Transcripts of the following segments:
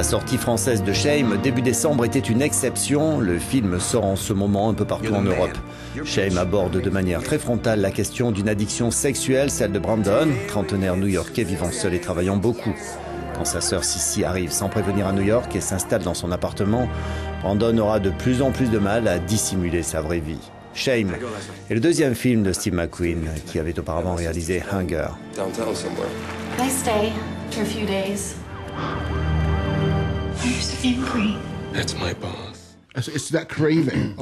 La sortie française de Shame, début décembre, était une exception. Le film sort en ce moment un peu partout en Europe. Shame aborde de manière très frontale la question d'une addiction sexuelle, celle de Brandon, trentenaire new-yorkais vivant seul et travaillant beaucoup. Quand sa sœur Sissy arrive sans prévenir à New York et s'installe dans son appartement, Brandon aura de plus en plus de mal à dissimuler sa vraie vie. Shame est le deuxième film de Steve McQueen, qui avait auparavant réalisé Hunger. I stay for a few days. I'm just angry. That's my boss.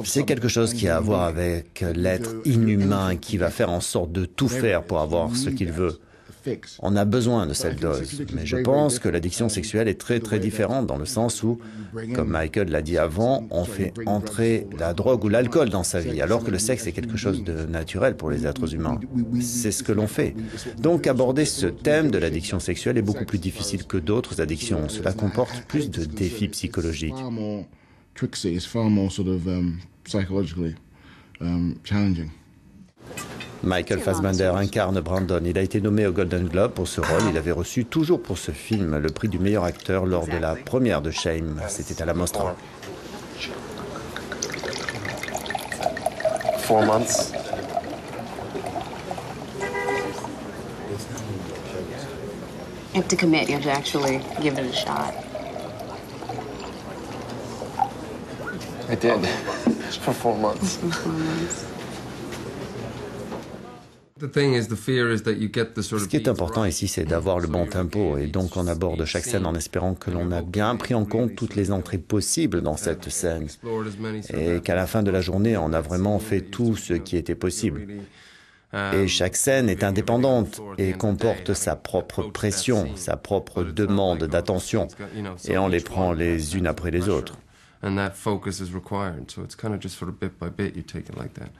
C'est quelque chose qui a à voir avec l'être inhumain qui va faire en sorte de tout faire pour avoir ce qu'il veut. On a besoin de cette dose, mais je pense que l'addiction sexuelle est très très différente dans le sens où, comme Michael l'a dit avant, on fait entrer la drogue ou l'alcool dans sa vie, alors que le sexe est quelque chose de naturel pour les êtres humains. C'est ce que l'on fait. Donc aborder ce thème de l'addiction sexuelle est beaucoup plus difficile que d'autres addictions. Cela comporte plus de défis psychologiques. Michael Fassbender incarne Brandon. Il a été nommé au Golden Globe pour ce rôle. Il avait reçu toujours pour ce film le prix du meilleur acteur lors de la première de Shame. C'était à la Mostra. 4 months. You have to commit. You have to actually give it a shot. I did. For 4 months. Ce qui est important ici, c'est d'avoir le bon tempo, et donc on aborde chaque scène en espérant que l'on a bien pris en compte toutes les entrées possibles dans cette scène, et qu'à la fin de la journée, on a vraiment fait tout ce qui était possible. Et chaque scène est indépendante et comporte sa propre pression, sa propre demande d'attention, et on les prend les unes après les autres. And that focus is required, so it's kind of just sort of bit by bit you take it like that.